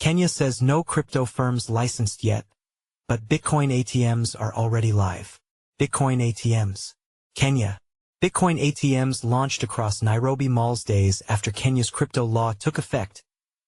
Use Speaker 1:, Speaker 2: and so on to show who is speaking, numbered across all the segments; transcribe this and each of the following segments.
Speaker 1: Kenya says no crypto firms licensed yet, but Bitcoin ATMs are already live. Bitcoin ATMs. Kenya. Bitcoin ATMs launched across Nairobi malls days after Kenya's crypto law took effect,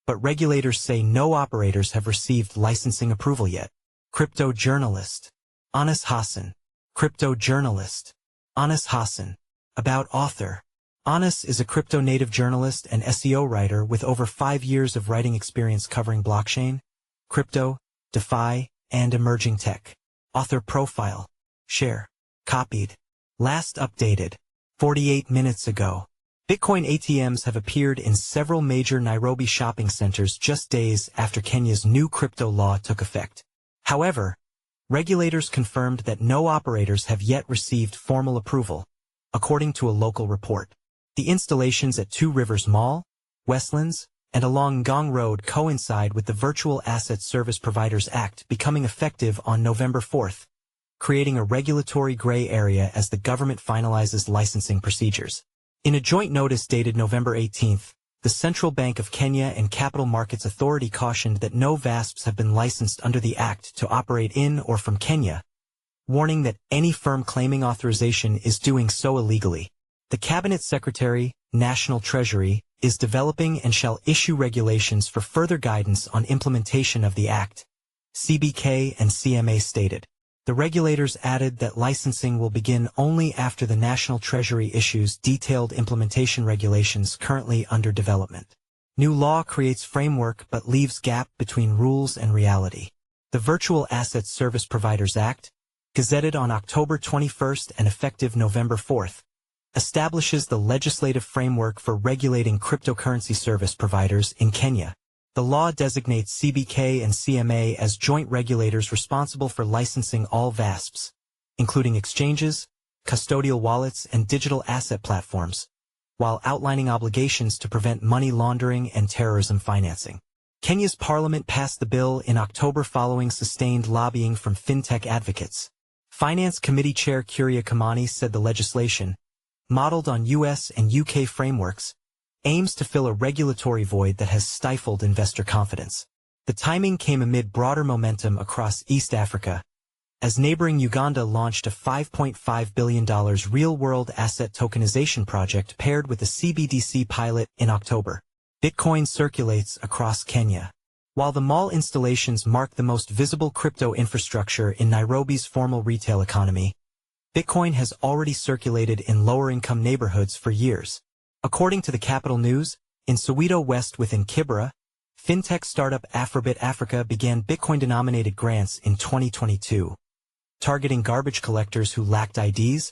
Speaker 1: but regulators say no operators have received licensing approval yet. Crypto journalist. Anas Hassan. Crypto journalist. Anas Hassan. About author. Anas is a crypto-native journalist and SEO writer with over 5 years of writing experience covering blockchain, crypto, DeFi, and emerging tech. Author profile. Share. Copied. Last updated 48 minutes ago. Bitcoin ATMs have appeared in several major Nairobi shopping centers just days after Kenya's new crypto law took effect. However, regulators confirmed that no operators have yet received formal approval, according to a local report. The installations at Two Rivers Mall, Westlands, and along Ngong Road coincide with the Virtual Asset Service Providers Act becoming effective on November 4th, creating a regulatory gray area as the government finalizes licensing procedures. In a joint notice dated November 18th, the Central Bank of Kenya and Capital Markets Authority cautioned that no VASPs have been licensed under the Act to operate in or from Kenya, warning that any firm claiming authorization is doing so illegally. The Cabinet Secretary, National Treasury, is developing and shall issue regulations for further guidance on implementation of the Act, CBK and CMA stated. The regulators added that licensing will begin only after the National Treasury issues detailed implementation regulations currently under development. New law creates framework but leaves gap between rules and reality. The Virtual Asset Service Providers Act, gazetted on October 21st and effective November 4th, establishes the legislative framework for regulating cryptocurrency service providers in Kenya. The law designates CBK and CMA as joint regulators responsible for licensing all VASPs, including exchanges, custodial wallets, and digital asset platforms, while outlining obligations to prevent money laundering and terrorism financing. Kenya's parliament passed the bill in October following sustained lobbying from fintech advocates. Finance Committee Chair Kuria Kimani said the legislation, modeled on US and UK frameworks, aims to fill a regulatory void that has stifled investor confidence. The timing came amid broader momentum across East Africa, as neighboring Uganda launched a $5.5 billion real-world asset tokenization project paired with a CBDC pilot in October. Bitcoin circulates across Kenya. While the mall installations mark the most visible crypto infrastructure in Nairobi's formal retail economy, Bitcoin has already circulated in lower-income neighborhoods for years. According to the Capital News, in Soweto West within Kibera, fintech startup Afrobit Africa began Bitcoin-denominated grants in 2022, targeting garbage collectors who lacked IDs,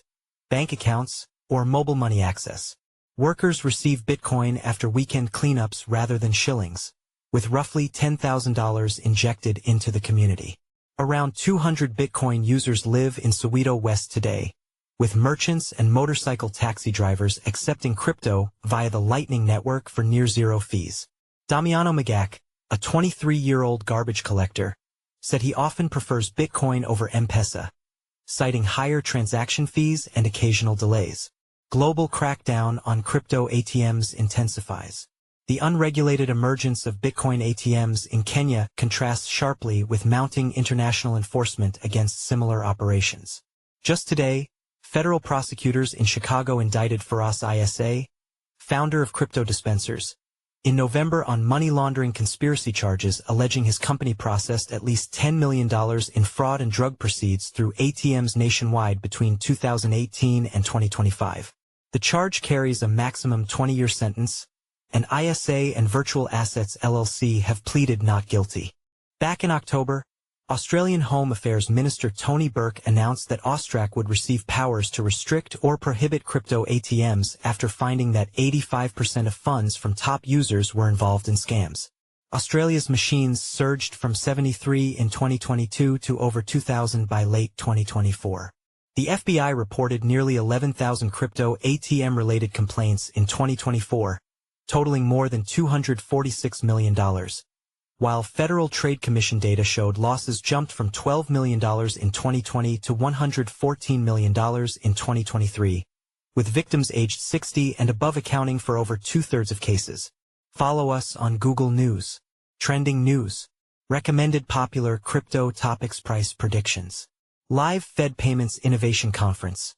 Speaker 1: bank accounts, or mobile money access. Workers receive Bitcoin after weekend cleanups rather than shillings, with roughly $10,000 injected into the community. Around 200 Bitcoin users live in Soweto West today, with merchants and motorcycle taxi drivers accepting crypto via the Lightning Network for near-zero fees. Damiano Magak, a 23-year-old garbage collector, said he often prefers Bitcoin over M-Pesa, citing higher transaction fees and occasional delays. Global crackdown on crypto ATMs intensifies. The unregulated emergence of Bitcoin ATMs in Kenya contrasts sharply with mounting international enforcement against similar operations. Just today, federal prosecutors in Chicago indicted Faraz Isa, founder of Crypto Dispensers, in November on money laundering conspiracy charges alleging his company processed at least $10 million in fraud and drug proceeds through ATMs nationwide between 2018 and 2025. The charge carries a maximum 20-year sentence, and ISA and Virtual Assets LLC have pleaded not guilty. Back in October, Australian Home Affairs Minister Tony Burke announced that Austrac would receive powers to restrict or prohibit crypto ATMs after finding that 85% of funds from top users were involved in scams. Australia's machines surged from 73 in 2022 to over 2,000 by late 2024. The FBI reported nearly 11,000 crypto ATM-related complaints in 2024, totaling more than $246 million, while Federal Trade Commission data showed losses jumped from $12 million in 2020 to $114 million in 2023, with victims aged 60 and above accounting for over two-thirds of cases. Follow us on Google News. Trending news. Recommended popular crypto topics price predictions. Live Fed Payments Innovation Conference.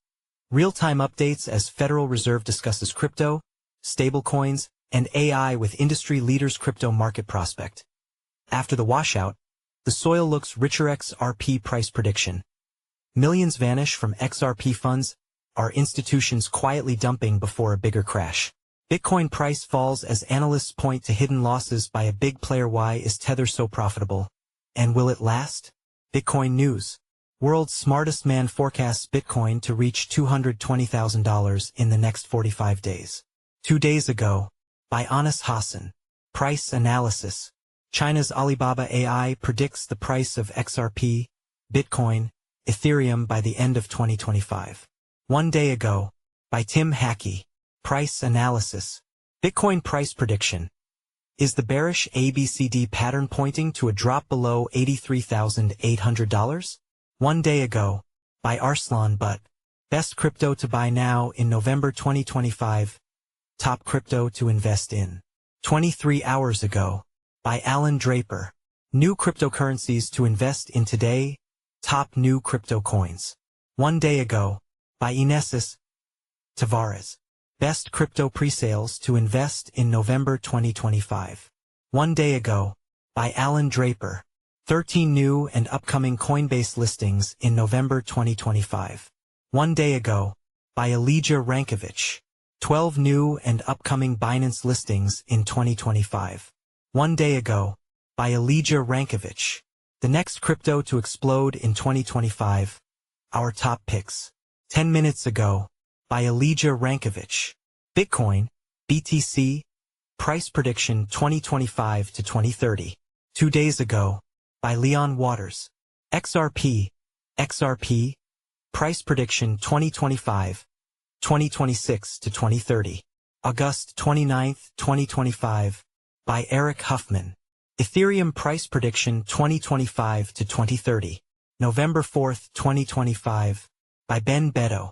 Speaker 1: Real-time updates as Federal Reserve discusses crypto, stablecoins, and AI with industry leaders' crypto market prospect. After the washout, the soil looks richer. XRP price prediction. Millions vanish from XRP funds, are institutions quietly dumping before a bigger crash. Bitcoin price falls as analysts point to hidden losses by a big player. Why is Tether so profitable? And will it last? Bitcoin news. World's smartest man forecasts Bitcoin to reach $220,000 in the next 45 days. 2 days ago, by Hassan. Price analysis. China's Alibaba AI predicts the price of XRP, Bitcoin, Ethereum by the end of 2025. 1 day ago, by Tim Hackey. Price analysis. Bitcoin price prediction. Is the bearish ABCD pattern pointing to a drop below $83,800? 1 day ago, by Arslan Butt. Best crypto to buy now in November 2025. Top crypto to invest in. 23 hours ago, by Alan Draper. New cryptocurrencies to invest in today. Top new crypto coins. 1 day ago, by Inesis Tavares. Best crypto presales to invest in November 2025. 1 day ago, by Alan Draper. 13 new and upcoming Coinbase listings in November 2025. 1 day ago, by Elijah Rankovich. 12 new and upcoming Binance listings in 2025. 1 day ago, by Elijah Rankovich. The next crypto to explode in 2025. Our top picks. 10 minutes ago, by Elijah Rankovich. Bitcoin, BTC, price prediction 2025 to 2030. 2 days ago, by Leon Waters. XRP, price prediction 2025, 2026 to 2030. August 29, 2025, by Eric Huffman. Ethereum price prediction 2025 to 2030. November 4, 2025, by Ben Beto.